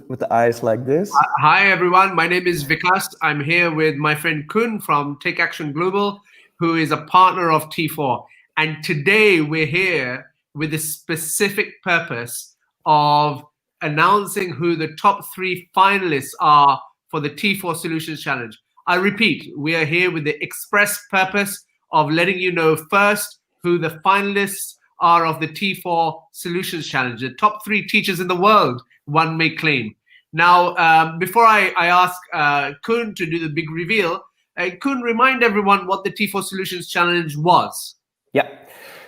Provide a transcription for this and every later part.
with the eyes like this. Hi, everyone. My name is Vikas. I'm here with my friend Kun from Take Action Global, who is a partner of T4. And today we're here with a specific purpose of announcing who the top 3 finalists are for the T4 Solutions Challenge. I repeat, we are here with the express purpose of letting you know first who the finalists are of the T4 Solutions Challenge, the top 3 teachers in the world, one may claim. Now, before I ask Kun to do the big reveal, Kun, remind everyone what the T4 Solutions Challenge was. Yeah.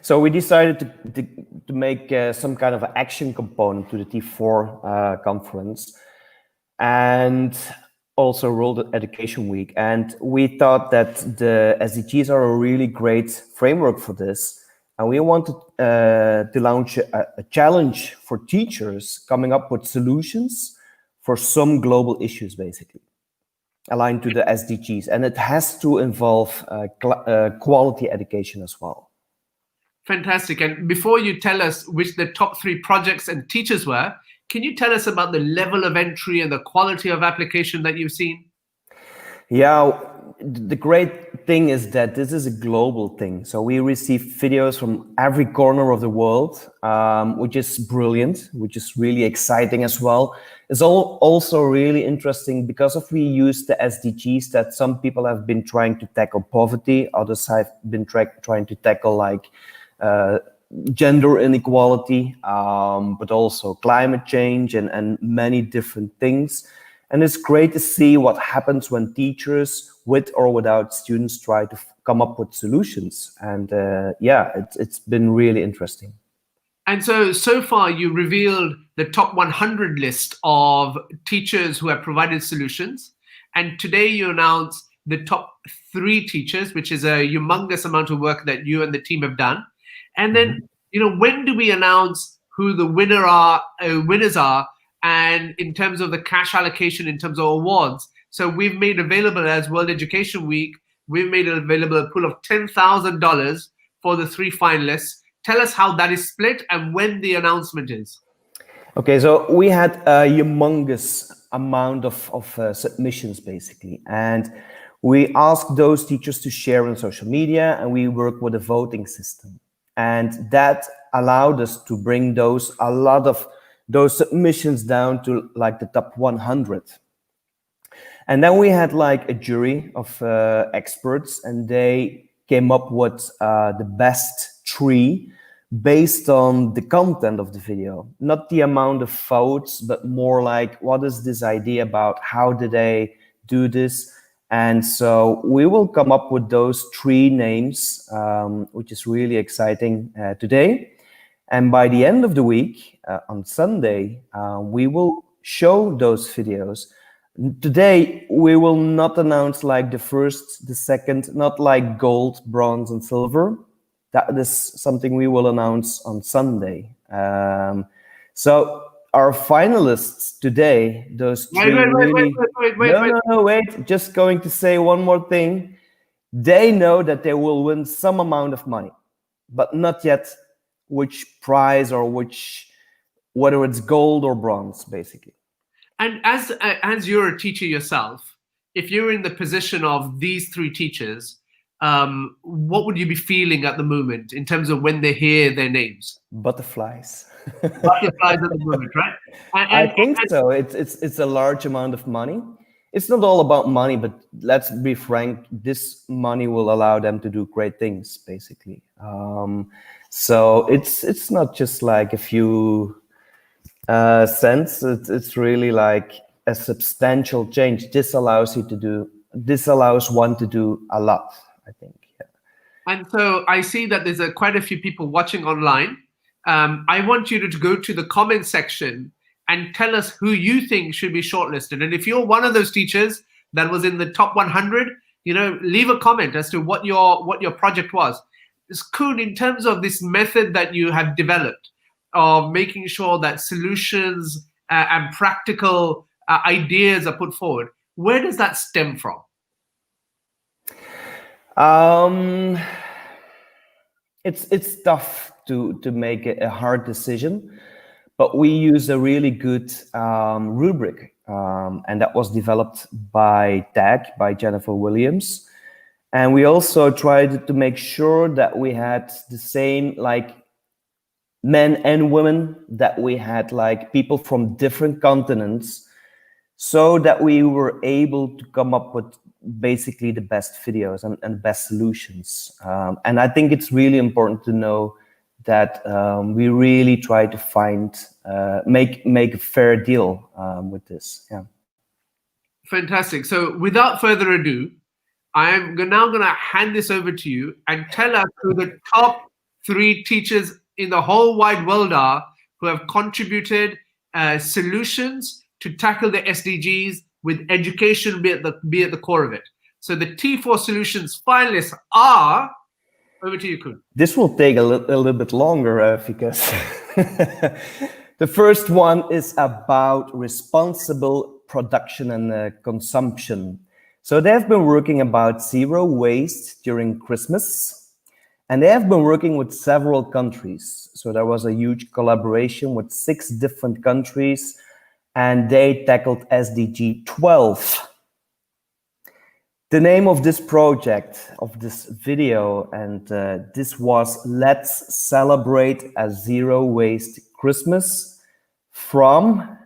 So we decided to make some kind of an action component to the T4 conference, and also World Education Week. And we thought that the SDGs are a really great framework for this. And we wanted to launch a challenge for teachers coming up with solutions for some global issues, basically, aligned to the SDGs. And it has to involve quality education as well. Fantastic. And before you tell us which the top 3 projects and teachers were, can you tell us about the level of entry and the quality of application that you've seen? Yeah, the great thing is that this is a global thing. So we receive videos from every corner of the world, which is brilliant, which is really exciting as well. It's also really interesting because we use the SDGs that some people have been trying to tackle poverty, others have been trying to tackle like gender inequality, but also climate change and many different things. And it's great to see what happens when teachers, with or without students, try to come up with solutions. And it's been really interesting. And so far you revealed the top 100 list of teachers who have provided solutions. And today you announce the top 3 teachers, which is a humongous amount of work that you and the team have done. And then, when do we announce who the winners are, and in terms of the cash allocation, in terms of awards? So we've made available, as World Education Week, we've made available a pool of $10,000 for the 3 finalists. Tell us how that is split and when the announcement is. Okay, so we had a humongous amount of submissions, basically. And we asked those teachers to share on social media, and we work with a voting system. And that allowed us to bring a lot of those submissions down to like the top 100. And then we had like a jury of experts, and they came up with the best 3 based on the content of the video, not the amount of votes, but more like, what is this idea about? How did they do this? And so we will come up with those 3 names, which is really exciting today. And by the end of the week, on Sunday, we will show those videos. Today, we will not announce like the first, the second, not like gold, bronze, and silver. That is something we will announce on Sunday. So our finalists today, those 3 wait, just going to say one more thing. They know that they will win some amount of money, but not yet which prize or whether it's gold or bronze, basically. And as you're a teacher yourself, if you're in the position of these 3 teachers, what would you be feeling at the moment in terms of when they hear their names? Butterflies. Butterflies at the moment, right? I think so. It's a large amount of money. It's not all about money, but let's be frank, this money will allow them to do great things, basically. So it's not just like a few cents. It's really like a substantial change. This allows one to do a lot, I think. Yeah. And so I see that there's quite a few people watching online. I want you to go to the comment section and tell us who you think should be shortlisted. And if you're one of those teachers that was in the top 100, leave a comment as to what your project was. Kun, in terms of this method that you have developed of making sure that solutions and practical ideas are put forward, where does that stem from? It's tough to make a hard decision, but we use a really good rubric, and that was developed by TAG, by Jennifer Williams. And we also tried to make sure that we had the same, like, men and women, that we had like people from different continents, so that we were able to come up with basically the best videos and best solutions. And I think it's really important to know that we really try to find, make a fair deal with this. Yeah. Fantastic. So without further ado, I am now going to hand this over to you and tell us who the top 3 teachers in the whole wide world are who have contributed solutions to tackle the SDGs with education be at the core of it. So the T4 Solutions finalists are, over to you, Kun. This will take a little bit longer because the first one is about responsible production and consumption. So they've been working about zero waste during Christmas, and they have been working with several countries. So there was a huge collaboration with 6 different countries, and they tackled SDG 12. The name of this project, of this video, and this was Let's Celebrate a Zero Waste Christmas from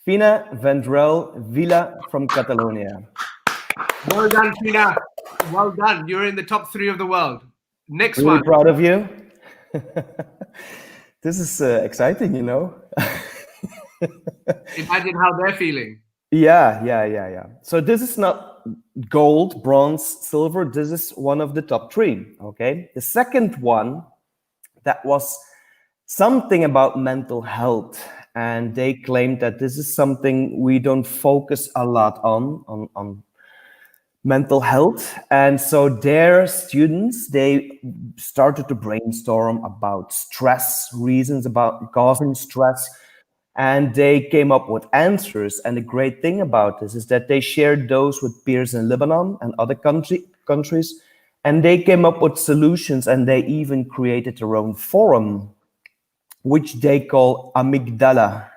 Fina Vendrell Villa from Catalonia. Well done, Fina. Well done. You're in the top 3 of the world. Next really one. Proud of you. This is exciting, you know. Imagine how they're feeling. Yeah. So this is not gold, bronze, silver. This is one of the top 3. Okay. The second one, that was something about mental health, and they claimed that this is something we don't focus a lot on mental health. And so their students, they started to brainstorm about stress, reasons about causing stress, and they came up with answers. And the great thing about this is that they shared those with peers in Lebanon and other countries, and they came up with solutions, and they even created their own forum, which they call Amygdala.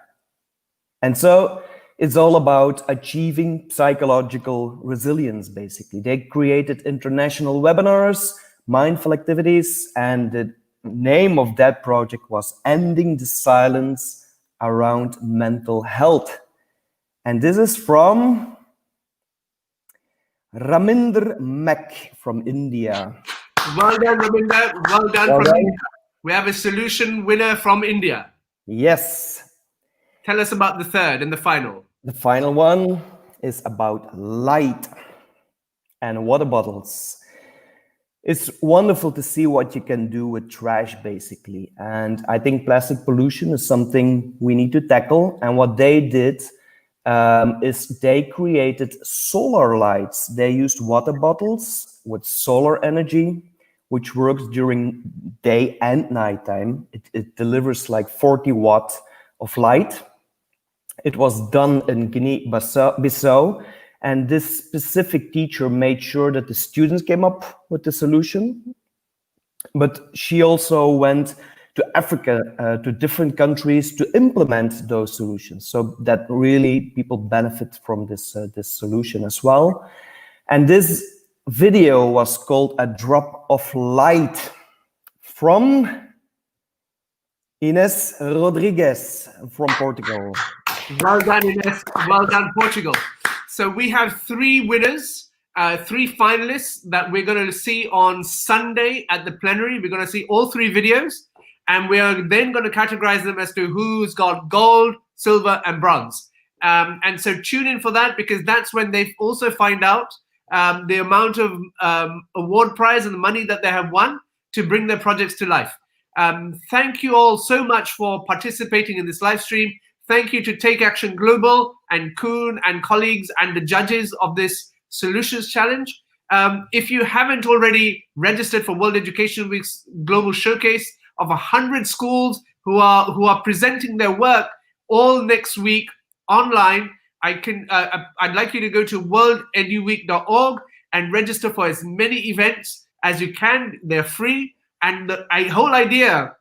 And so it's all about achieving psychological resilience, basically. They created international webinars, mindful activities, and the name of that project was Ending the Silence Around Mental Health. And this is from Raminder Mek from India. Well done, Raminder. Well done from India. We have a solution winner from India. Yes. Tell us about the third and the final. The final one is about light and water bottles. It's wonderful to see what you can do with trash, basically. And I think plastic pollution is something we need to tackle. And what they did is they created solar lights. They used water bottles with solar energy, which works during day and nighttime. It delivers like 40 watts of light. It was done in Guinea-Bissau, and this specific teacher made sure that the students came up with the solution. But she also went to Africa, to different countries, to implement those solutions, so that really people benefit from this solution as well. And this video was called A Drop of Light from Ines Rodriguez from Portugal. Well done, Ines. Well done, Portugal. So we have 3 winners, 3 finalists that we're going to see on Sunday at the plenary. We're going to see all 3 videos, and we are then going to categorize them as to who's got gold, silver, and bronze. And so tune in for that, because that's when they also find out the amount of award prize and the money that they have won to bring their projects to life. Thank you all so much for participating in this live stream. Thank you to Take Action Global and Koen and colleagues and the judges of this Solutions Challenge. If you haven't already registered for World Education Week's Global Showcase of 100 schools who are presenting their work all next week online, I'd like you to go to worldeduweek.org and register for as many events as you can. They're free. And the whole idea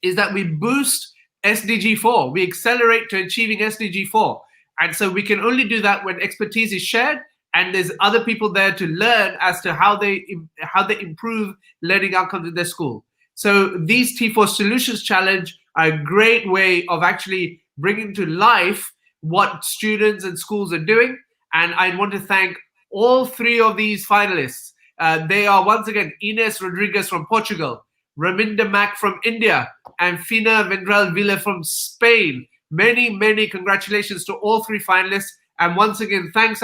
is that we boost SDG 4. We accelerate to achieving SDG 4. And so we can only do that when expertise is shared and there's other people there to learn as to how they improve learning outcomes in their school. So these T4 Solutions Challenge are a great way of actually bringing to life what students and schools are doing. And I want to thank all three of these finalists. They are once again Ines Rodriguez from Portugal, Raminda Mack from India, and Fina Vendrell Villa from Spain. Many, many congratulations to all three finalists. And once again, thanks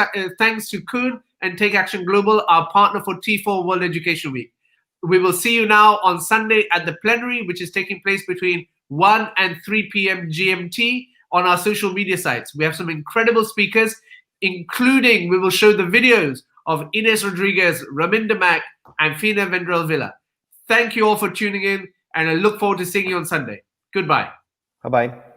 to Kuhn and Take Action Global, our partner for T4 World Education Week. We will see you now on Sunday at the plenary, which is taking place between 1 and 3 p.m. GMT on our social media sites. We have some incredible speakers, including we will show the videos of Ines Rodriguez, Raminda Mack, and Fina Vendrell Villa. Thank you all for tuning in, and I look forward to seeing you on Sunday. Goodbye. Bye-bye.